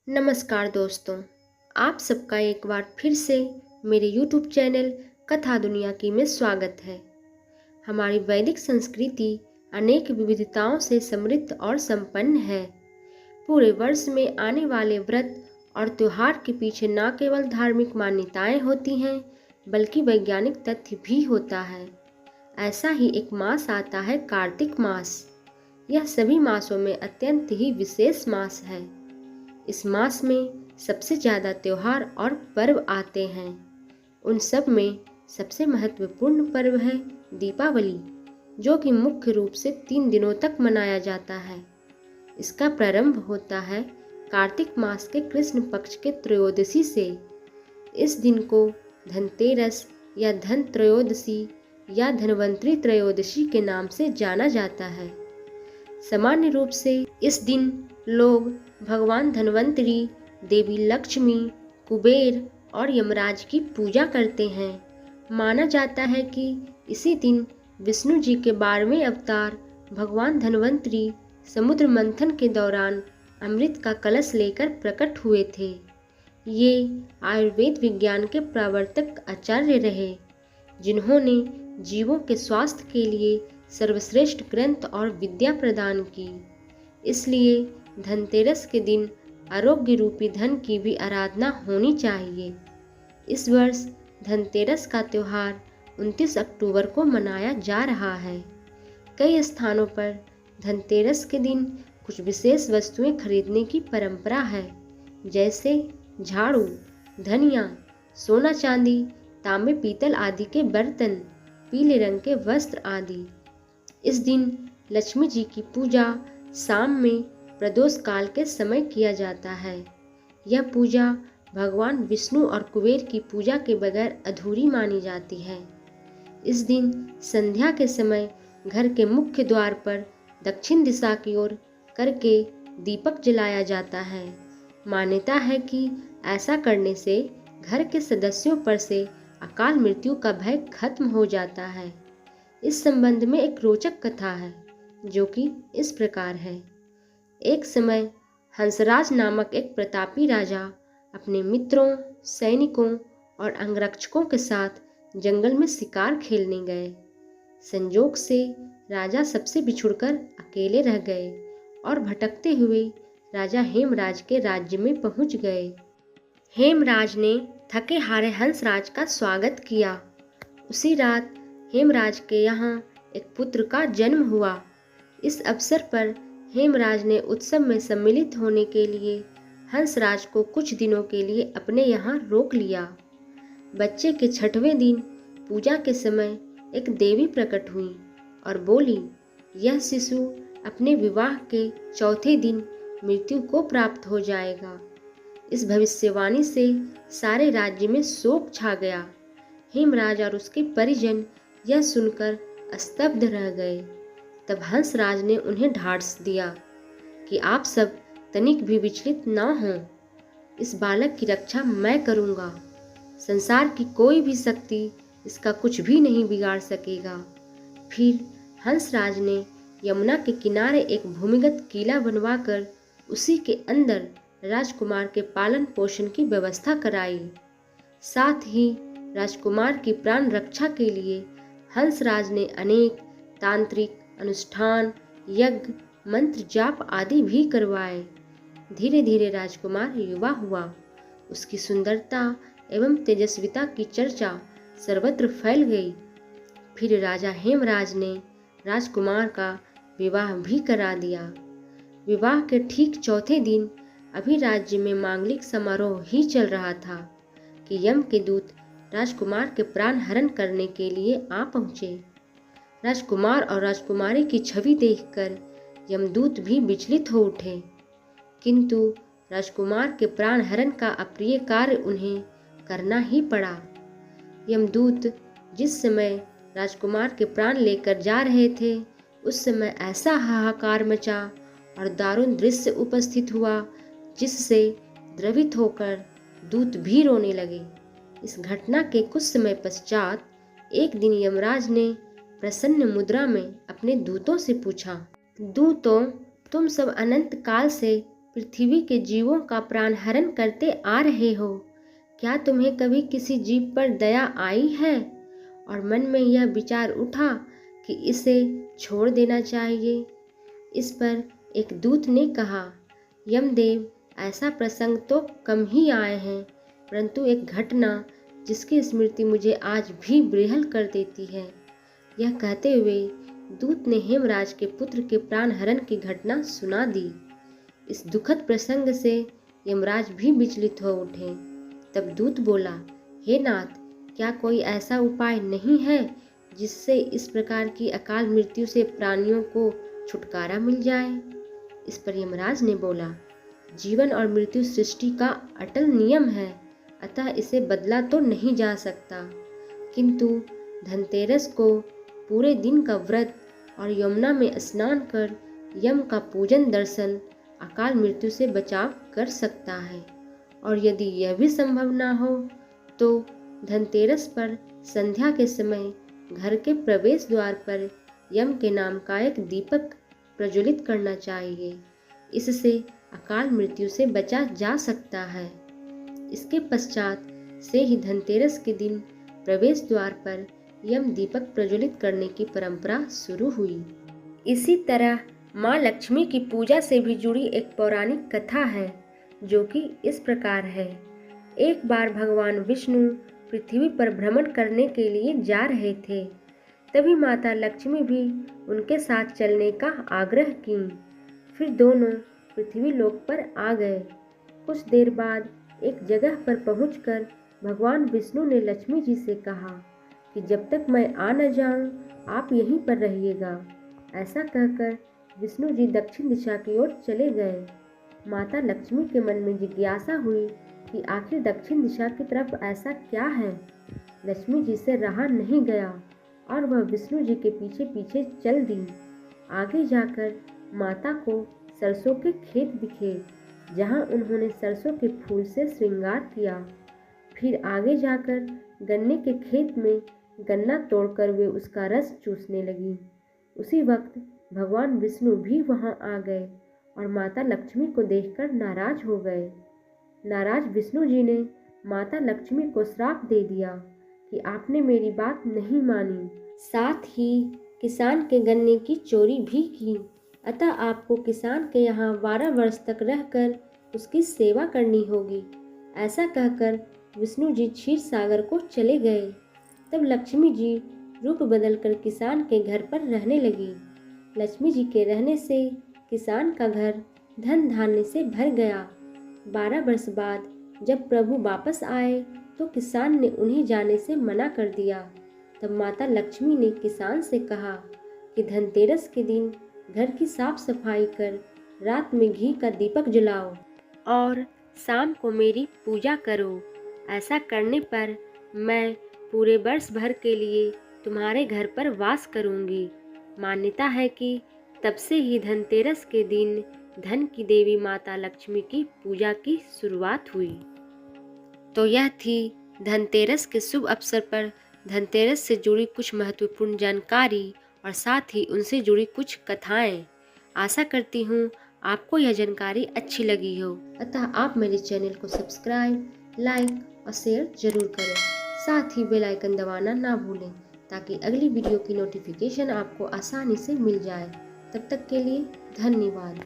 नमस्कार दोस्तों, आप सबका एक बार फिर से मेरे YouTube चैनल कथा दुनिया की में स्वागत है। हमारी वैदिक संस्कृति अनेक विविधताओं से समृद्ध और संपन्न है। पूरे वर्ष में आने वाले व्रत और त्योहार के पीछे न केवल धार्मिक मान्यताएं होती हैं, बल्कि वैज्ञानिक तथ्य भी होता है। ऐसा ही एक मास आता है कार्तिक मास। यह सभी मासों में अत्यंत ही विशेष मास है। इस मास में सबसे ज़्यादा त्योहार और पर्व आते हैं। उन सब में सबसे महत्वपूर्ण पर्व है दीपावली, जो कि मुख्य रूप से 3 दिनों तक मनाया जाता है। इसका प्रारंभ होता है कार्तिक मास के कृष्ण पक्ष के त्रयोदशी से। इस दिन को धनतेरस या धन त्रयोदशी या धनवंतरी त्रयोदशी के नाम से जाना जाता है। सामान्य रूप से इस दिन लोग भगवान धन्वंतरी, देवी लक्ष्मी, कुबेर और यमराज की पूजा करते हैं। माना जाता है कि इसी दिन विष्णु जी के 12वें अवतार भगवान धन्वंतरी समुद्र मंथन के दौरान अमृत का कलश लेकर प्रकट हुए थे। ये आयुर्वेद विज्ञान के प्रवर्तक आचार्य रहे, जिन्होंने जीवों के स्वास्थ्य के लिए सर्वश्रेष्ठ ग्रंथ और विद्या प्रदान की। इसलिए धनतेरस के दिन आरोग्य रूपी धन की भी आराधना होनी चाहिए। इस वर्ष धनतेरस का त्यौहार 29 अक्टूबर को मनाया जा रहा है। कई स्थानों पर धनतेरस के दिन कुछ विशेष वस्तुएं खरीदने की परंपरा है, जैसे झाड़ू, धनिया, सोना चांदी, तांबे पीतल आदि के बर्तन, पीले रंग के वस्त्र आदि। इस दिन लक्ष्मी जी की पूजा शाम में प्रदोष काल के समय किया जाता है। यह पूजा भगवान विष्णु और कुबेर की पूजा के बगैर अधूरी मानी जाती है। इस दिन संध्या के समय घर के मुख्य द्वार पर दक्षिण दिशा की ओर करके दीपक जलाया जाता है। मान्यता है कि ऐसा करने से घर के सदस्यों पर से अकाल मृत्यु का भय खत्म हो जाता है। इस संबंध में एक रोचक कथा है, जो कि इस प्रकार है। एक समय हंसराज नामक एक प्रतापी राजा अपने मित्रों, सैनिकों और अंगरक्षकों के साथ जंगल में शिकार खेलने गए। संजोग से राजा सबसे बिछुड़कर अकेले रह गए और भटकते हुए राजा हेमराज के राज्य में पहुंच गए। हेमराज ने थके हारे हंसराज का स्वागत किया। उसी रात हेमराज के यहाँ एक पुत्र का जन्म हुआ। इस अवसर पर हेमराज ने उत्सव में सम्मिलित होने के लिए हंसराज को कुछ दिनों के लिए अपने यहाँ रोक लिया। बच्चे के 6वें दिन पूजा के समय एक देवी प्रकट हुई और बोली, यह शिशु अपने विवाह के 4थे दिन मृत्यु को प्राप्त हो जाएगा। इस भविष्यवाणी से सारे राज्य में शोक छा गया। हेमराज और उसके परिजन यह सुनकर स्तब्ध रह गए। तब हंसराज ने उन्हें ढाढ़स दिया कि आप सब तनिक भी विचलित न हों। इस बालक की रक्षा मैं करूंगा। संसार की कोई भी शक्ति इसका कुछ भी नहीं बिगाड़ सकेगा। फिर हंसराज ने यमुना के किनारे एक भूमिगत किला बनवाकर उसी के अंदर राजकुमार के पालन पोषण की व्यवस्था कराई। साथ ही राजकुमार की प्राण रक्षा के लिए हंसराज ने अनेक तांत्रिक अनुष्ठान, यज्ञ, मंत्र जाप आदि भी करवाए। धीरे धीरे राजकुमार युवा हुआ। उसकी सुंदरता एवं तेजस्विता की चर्चा सर्वत्र फैल गई। फिर राजा हेमराज ने राजकुमार का विवाह भी करा दिया। विवाह के ठीक 4थे दिन अभी राज्य में मांगलिक समारोह ही चल रहा था कि यम के दूत राजकुमार के प्राण हरण करने के लिए आ पहुंचे। राजकुमार और राजकुमारी की छवि देखकर यमदूत भी विचलित हो उठे, किंतु राजकुमार के प्राण हरण का अप्रिय कार्य उन्हें करना ही पड़ा। यमदूत जिस समय राजकुमार के प्राण लेकर जा रहे थे, उस समय ऐसा हाहाकार मचा और दारुण दृश्य उपस्थित हुआ, जिससे द्रवित होकर दूत भी रोने लगे। इस घटना के कुछ समय पश्चात एक दिन यमराज ने प्रसन्न मुद्रा में अपने दूतों से पूछा, दूतों, तुम सब अनंत काल से पृथ्वी के जीवों का प्राण हरण करते आ रहे हो। क्या तुम्हें कभी किसी जीव पर दया आई है और मन में यह विचार उठा कि इसे छोड़ देना चाहिए? इस पर एक दूत ने कहा, यमदेव, ऐसा प्रसंग तो कम ही आए हैं, परंतु एक घटना जिसकी स्मृति मुझे आज भी बेहाल कर देती है। यह कहते हुए दूत ने हेमराज के पुत्र के प्राण हरण की घटना सुना दी। इस दुखद प्रसंग से यमराज भी विचलित हो उठे। तब दूत बोला, हे नाथ, क्या कोई ऐसा उपाय नहीं है जिससे इस प्रकार की अकाल मृत्यु से प्राणियों को छुटकारा मिल जाए? इस पर यमराज ने बोला, जीवन और मृत्यु सृष्टि का अटल नियम है, अतः इसे बदला तो नहीं जा सकता। किंतु धनतेरस को पूरे दिन का व्रत और यमुना में स्नान कर यम का पूजन दर्शन अकाल मृत्यु से बचाव कर सकता है। और यदि यह भी संभव ना हो तो धनतेरस पर संध्या के समय घर के प्रवेश द्वार पर यम के नाम का एक दीपक प्रज्वलित करना चाहिए। इससे अकाल मृत्यु से बचा जा सकता है। इसके पश्चात से ही धनतेरस के दिन प्रवेश द्वार पर यम दीपक प्रज्वलित करने की परंपरा शुरू हुई। इसी तरह माँ लक्ष्मी की पूजा से भी जुड़ी एक पौराणिक कथा है, जो कि इस प्रकार है। एक बार भगवान विष्णु पृथ्वी पर भ्रमण करने के लिए जा रहे थे। तभी माता लक्ष्मी भी उनके साथ चलने का आग्रह की। फिर दोनों पृथ्वी लोक पर आ गए। कुछ देर बाद एक जगह पर पहुंचकर भगवान विष्णु ने लक्ष्मी जी से कहा कि जब तक मैं आ न जाऊं, आप यहीं पर रहिएगा। ऐसा कहकर विष्णु जी दक्षिण दिशा की ओर चले गए। माता लक्ष्मी के मन में जिज्ञासा हुई कि आखिर दक्षिण दिशा की तरफ ऐसा क्या है। लक्ष्मी जी से रहा नहीं गया और वह विष्णु जी के पीछे पीछे चल दी। आगे जाकर माता को सरसों के खेत दिखे, जहां उन्होंने सरसों के फूल से श्रृंगार किया। फिर आगे जाकर गन्ने के खेत में गन्ना तोड़कर वे उसका रस चूसने लगी। उसी वक्त भगवान विष्णु भी वहां आ गए और माता लक्ष्मी को देखकर नाराज हो गए। नाराज विष्णु जी ने माता लक्ष्मी को श्राप दे दिया कि आपने मेरी बात नहीं मानी, साथ ही किसान के गन्ने की चोरी भी की, अतः आपको किसान के यहाँ 12 वर्ष तक रहकर उसकी सेवा करनी होगी। ऐसा कहकर विष्णु जी क्षीर सागर को चले गए। तब लक्ष्मी जी रूप बदलकर किसान के घर पर रहने लगी। लक्ष्मी जी के रहने से किसान का घर धन धान्य से भर गया। 12 वर्ष बाद जब प्रभु वापस आए तो किसान ने उन्हें जाने से मना कर दिया। तब माता लक्ष्मी ने किसान से कहा कि धनतेरस के दिन घर की साफ सफाई कर रात में घी का दीपक जलाओ और शाम को मेरी पूजा करो। ऐसा करने पर मैं पूरे वर्ष भर के लिए तुम्हारे घर पर वास करूंगी। मान्यता है कि तब से ही धनतेरस के दिन धन की देवी माता लक्ष्मी की पूजा की शुरुआत हुई। तो यह थी धनतेरस के शुभ अवसर पर धनतेरस से जुड़ी कुछ महत्वपूर्ण जानकारी और साथ ही उनसे जुड़ी कुछ कथाएं। आशा करती हूँ आपको यह जानकारी अच्छी लगी हो, अतः आप मेरे चैनल को सब्सक्राइब, लाइक और शेयर जरूर करें। साथ ही बेल आइकन दबाना ना भूलें ताकि अगली वीडियो की नोटिफिकेशन आपको आसानी से मिल जाए। तब तक के लिए धन्यवाद।